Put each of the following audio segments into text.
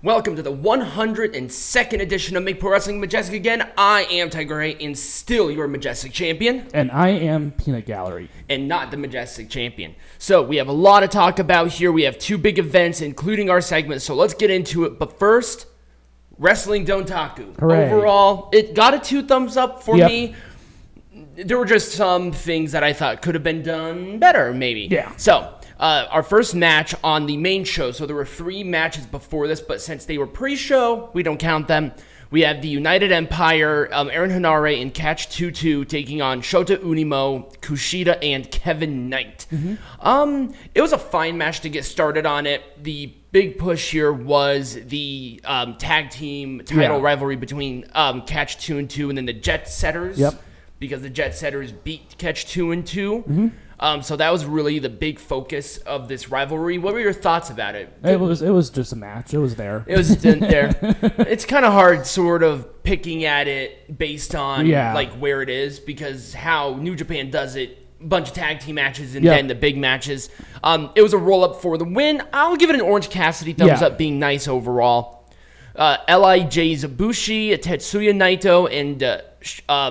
Welcome to the 102nd edition of Make Pro Wrestling Majestic again. I am Tiger Ray and still your Majestic Champion. And I am Peanut Gallery. And not the Majestic Champion. So we have a lot to talk about here. We have two big events, including our segments. So let's get into it. But first, Wrestling Dontaku. Hooray. Overall, it got a 2 thumbs up for me. There were just some things that I thought could have been done better, maybe. Yeah. So, our first match on the main show. So there were 3 matches before this, but since they were pre-show, we don't count them. We have the United Empire, Aaron Henare and Catch 2-2 taking on Shota Umino, Kushida, and Kevin Knight. It was a fine match to get started on it. The big push here was the tag team title rivalry between Catch 2-2 and then the Jet Setters. Yep. Because the Jet Setters beat Catch 2-2. So that was really the big focus of this rivalry. What were your thoughts about it? It was just a match. It was there. It was there. It's kind of hard sort of picking at it based on like where it is, because how New Japan does it, a bunch of tag team matches and then the big matches. It was a roll-up for the win. I'll give it an Orange Cassidy thumbs up, being nice overall. LIJ's Bushi, Tetsuya Naito, and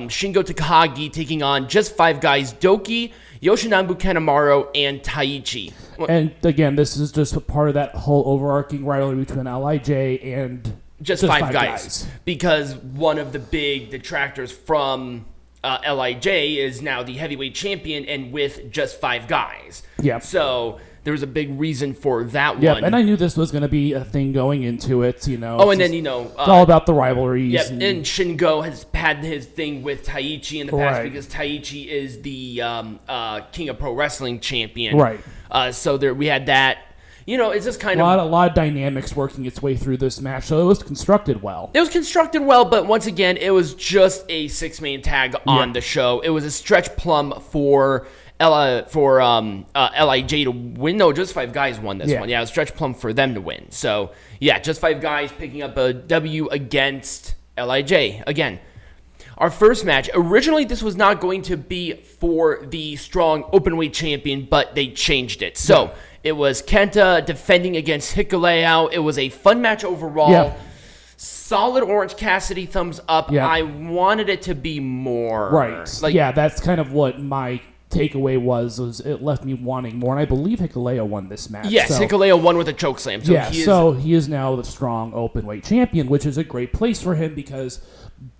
Shingo Takagi taking on Just Five Guys, Douki, Yoshinobu Kanemaru, and Taichi. And again, this is just a part of that whole overarching rivalry between LIJ and Just Five Guys. Because one of the big detractors from LIJ is now the heavyweight champion and with Just Five Guys. So there was a big reason for that one. And I knew this was going to be a thing going into it, you know. And then, it's all about the rivalries. And Shingo has had his thing with Taichi in the past because Taichi is the King of Pro Wrestling champion. So there we had that. It's just kind of... A lot of dynamics working its way through this match, so it was constructed well. It was constructed well, but once again, it was just a 6-man tag on the show. It was a stretch plum for... LIJ to win. No, Just Five Guys won this one. It was stretch plum for them to win. So, Just Five Guys picking up a W against LIJ. Again, our first match, originally this was not going to be for the strong openweight champion, but they changed it. So, it was Kenta defending against Hikuleo. It was a fun match overall. Solid Orange Cassidy thumbs up. I wanted it to be more. That's kind of what my takeaway was it left me wanting more, and I believe Hikuleo won this match. Hikuleo won with a chokeslam. So he is now the strong openweight champion, which is a great place for him because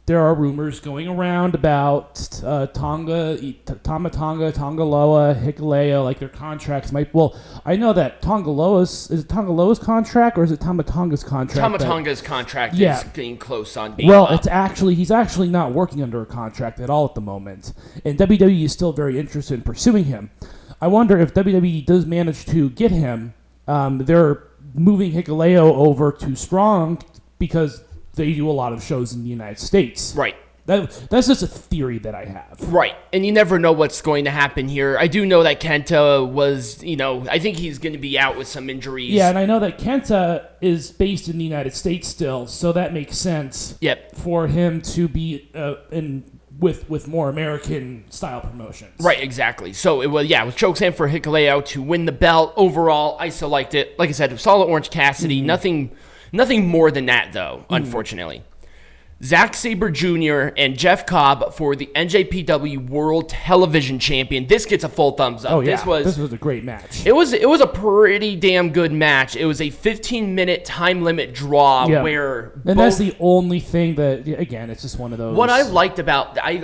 there are rumors going around about Tama, Tongaloa, Hikuleo, like their contracts might. Well, I know that is it Tongaloa's contract or is it Tama Tonga's contract? Tonga's contract is getting close on being up. He's actually not working under a contract at all at the moment, and WWE is still very interested in pursuing him. I wonder if WWE does manage to get him. They're moving Hikuleo over to Strong because they do a lot of shows in the United States. That's just a theory that I have. And you never know what's going to happen here. I do know that Kenta was, I think he's going to be out with some injuries. And I know that Kenta is based in the United States still, so that makes sense for him to be with more American-style promotions. Exactly. So, it was chokeslam for Hikuleo to win the belt. Overall, I still liked it. Like I said, solid Orange Cassidy. Nothing more than that, though, unfortunately. Zack Sabre Jr. and Jeff Cobb for the NJPW World Television Champion. This gets a full thumbs up. This was a great match. It was a pretty damn good match. It was a 15-minute time limit draw and that's the only thing that, again, it's just one of those. What I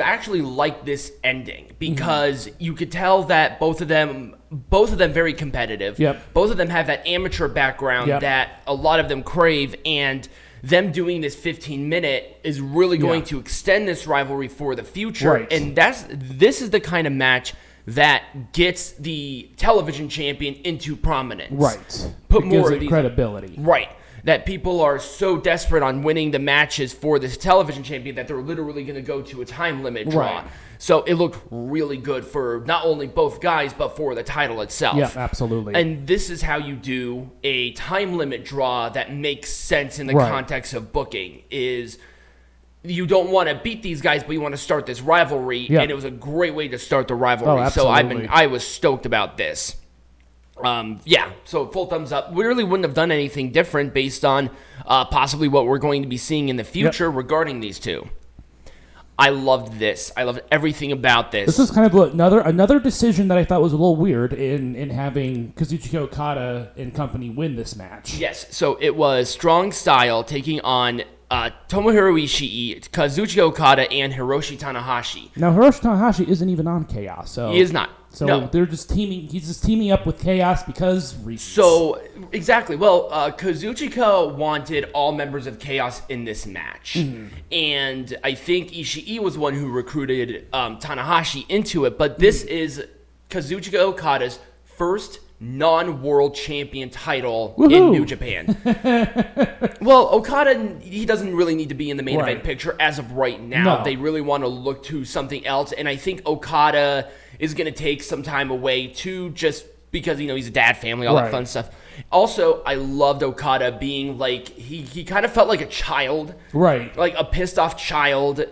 actually liked this ending because you could tell that both of them very competitive. Both of them have that amateur background that a lot of them crave, and them doing this 15-minute is really going to extend this rivalry for the future. And this is the kind of match that gets the television champion into prominence. Put more of these credibility. That people are so desperate on winning the matches for this television champion that they're literally going to go to a time limit draw. So it looked really good for not only both guys, but for the title itself. Absolutely. And this is how you do a time limit draw that makes sense in the context of booking, is you don't want to beat these guys, but you want to start this rivalry, and it was a great way to start the rivalry. So I was stoked about this. So full thumbs up. We really wouldn't have done anything different based on possibly what we're going to be seeing in the future regarding these two. I loved this. I loved everything about this. This is kind of another decision that I thought was a little weird in having Kazuchika Okada and company win this match. Yes, so it was Strong Style taking on Tomohiro Ishii, Kazuchika Okada, and Hiroshi Tanahashi. Now, Hiroshi Tanahashi isn't even on Chaos. So he is not. So no. they're just teaming. He's just teaming up with Chaos because reasons. So exactly. Well, Kazuchika wanted all members of Chaos in this match, and I think Ishii was one who recruited Tanahashi into it. But this is Kazuchika Okada's first non-world champion title in New Japan. Well, Okada, he doesn't really need to be in the main event picture as of right now. No. They really want to look to something else, and I think Okada is going to take some time away too, just because, he's a dad, family, all that fun stuff. Also, I loved Okada being like, he kind of felt like a child. Right. Like a pissed off child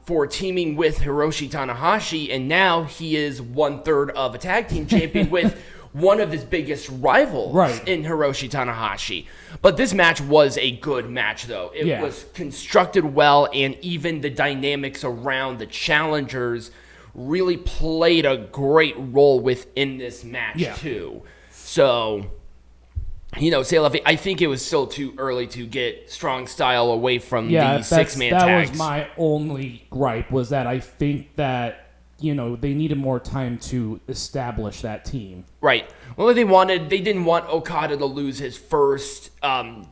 for teaming with Hiroshi Tanahashi, and now he is 1/3 of a tag team champion with one of his biggest rivals in Hiroshi Tanahashi. But this match was a good match, though. It was constructed well, and even the dynamics around the challengers really played a great role within this match, too. So, I think it was still too early to get Strong Style away from the six-man tags. That was my only gripe, was that I think that, they needed more time to establish that team. Right. Well, they didn't want Okada to lose his first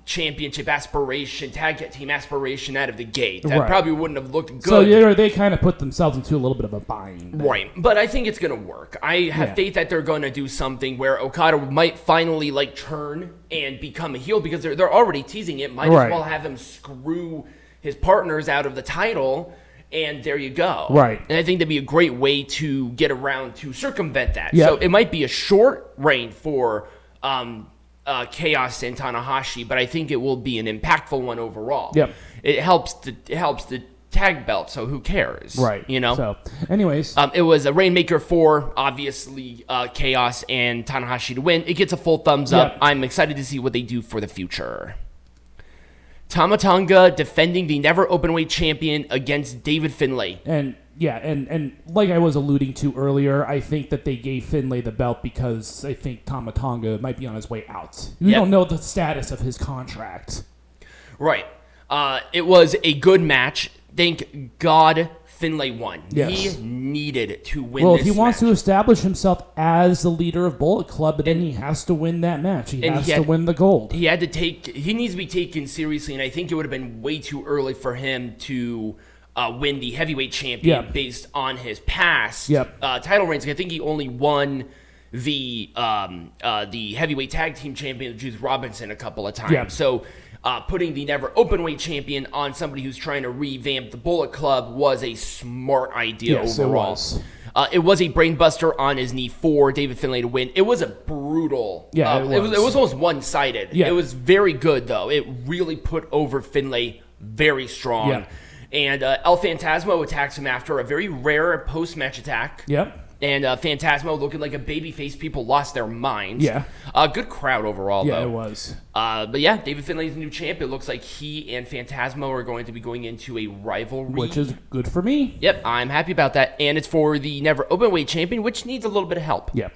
championship aspiration, tag team aspiration out of the gate. That probably wouldn't have looked good. So they kind of put themselves into a little bit of a bind. Right. But I think it's going to work. I have faith that they're going to do something where Okada might finally turn and become a heel, because they're already teasing it. Might as well have him screw his partners out of the title. And there you go. Right. And I think that'd be a great way to get around to circumvent that. Yep. So it might be a short reign for Chaos and Tanahashi, but I think it will be an impactful one overall. Yep. It helps the tag belt, so who cares? Right. So, anyways. It was a Rainmaker for, obviously, Chaos and Tanahashi to win. It gets a full thumbs up. I'm excited to see what they do for the future. Tama Tonga defending the never openweight champion against David Finlay. And like I was alluding to earlier, I think that they gave Finlay the belt because I think Tama Tonga might be on his way out. We don't know the status of his contract. Right. It was a good match. Thank God Finlay won. Yes. He needed to win this match. Well, if he wants to establish himself as the leader of Bullet Club, then he has to win that match. He has to win the gold. He needs to be taken seriously, and I think it would have been way too early for him to win the heavyweight champion based on his past title reigns. I think he only won the heavyweight tag team champion, Juice Robinson, a couple of times. So putting the never openweight champion on somebody who's trying to revamp the Bullet Club was a smart idea overall. It was a brainbuster on his knee for David Finlay to win. It was a brutal. It was almost one-sided. Yeah. It was very good, though. It really put over Finlay very strong. Yeah. And El Phantasmo attacks him after a very rare post-match attack. Yep. And Phantasmo looking like a babyface. People lost their minds. Yeah. Good crowd overall, though. Yeah, it was. But yeah, David Finlay's the new champ. It looks like he and Phantasmo are going to be going into a rivalry. Which is good for me. Yep, I'm happy about that. And it's for the never openweight champion, which needs a little bit of help. Yep.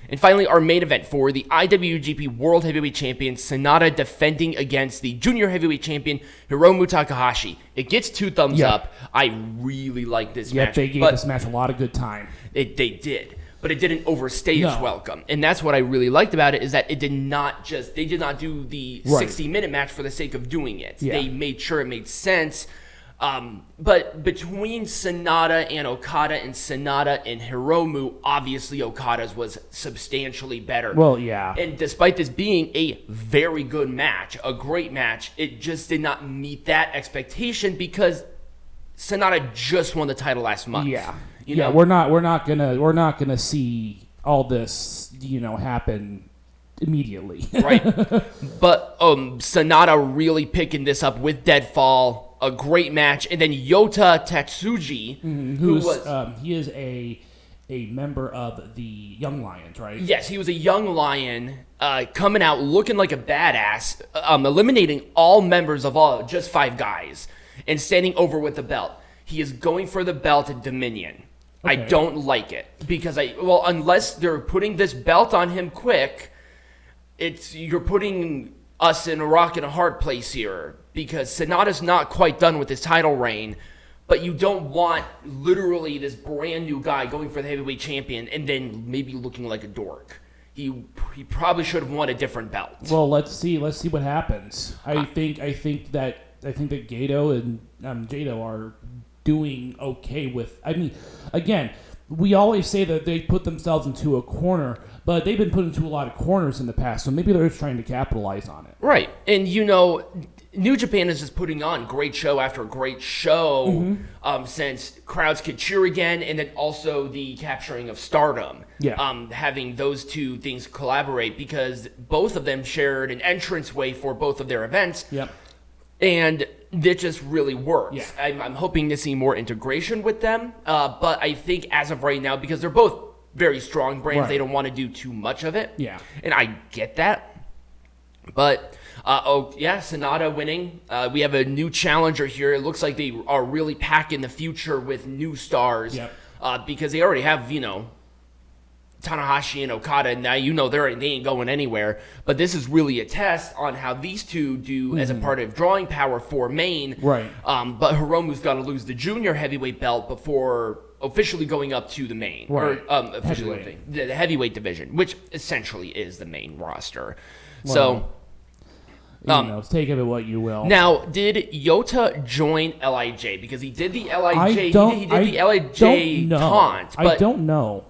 And finally, our main event for the IWGP World Heavyweight Champion, SANADA defending against the Junior Heavyweight Champion, Hiromu Takahashi. It gets 2 thumbs up. I really like this match. They gave this match a lot of good time. They did. But it didn't overstay its welcome. And that's what I really liked about it, is that it did not they did not do the 60-minute match for the sake of doing it. Yeah. They made sure it made sense. But between SANADA and Okada and SANADA and Hiromu, obviously Okada's was substantially better. Well, yeah. And despite this being a very good match, a great match, it just did not meet that expectation because SANADA just won the title last month. Yeah. You know? We're not gonna see all this, happen immediately. Right. But SANADA really picking this up with Deadfall, a great match, and then Yota Tatsuji, he is a member of the Young Lions, right? Yes, he was a young lion coming out looking like a badass, eliminating all members of just 5 guys and standing over with the belt. He is going for the belt at Dominion. Okay. I don't like it because unless they're putting this belt on him quick, you're putting us in a rock and a hard place here because Sanada's not quite done with his title reign. But you don't want literally this brand new guy going for the heavyweight champion and then maybe looking like a dork. He probably should have won a different belt. Well, let's see what happens. I think that Gato and Jado are doing okay with. I mean, again, we always say that they put themselves into a corner, but they've been put into a lot of corners in the past, so maybe they're just trying to capitalize on it. Right, and New Japan is just putting on great show after great show since crowds could cheer again, and then also the capturing of Stardom. Yeah. Having those two things collaborate because both of them shared an entranceway for both of their events. Yep. And it just really works. Yeah. I'm hoping to see more integration with them, but I think as of right now, because they're both very strong brands, they don't want to do too much of it. Yeah. And I get that. But... Sanada winning. We have a new challenger here. It looks like they are really packing the future with new stars. Yep. Because they already have, Tanahashi and Okada, and now they ain't going anywhere. But this is really a test on how these two do as a part of drawing power for Maine. Right. But Hiromu's got to lose the junior heavyweight belt before officially going up to the main. Right. Or officially the heavyweight division, which essentially is the main roster. Well, take of it what you will. Now, did Yota join LIJ? Because he did the LIJ. He did the LIJ taunt. I don't know.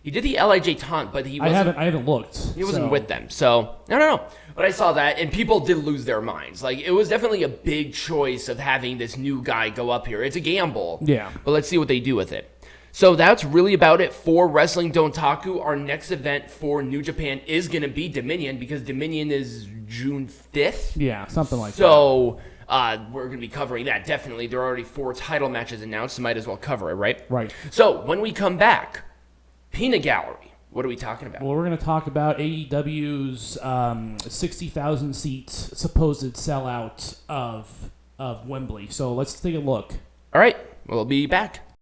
He did the LIJ taunt, but he wasn't. I haven't looked. He wasn't with them, so I don't know. But I saw that, and people did lose their minds. Like, it was definitely a big choice of having this new guy go up here. It's a gamble. Yeah. But let's see what they do with it. So that's really about it for Wrestling Dontaku. Our next event for New Japan is going to be Dominion, because Dominion is June 5th. Yeah, something like that. So we're going to be covering that, definitely. There are already 4 title matches announced, so might as well cover it, right? Right. So when we come back, Peanut Gallery. What are we talking about? Well, we're going to talk about AEW's 60,000 seats supposed sellout of Wembley. So let's take a look. All right. We'll be back.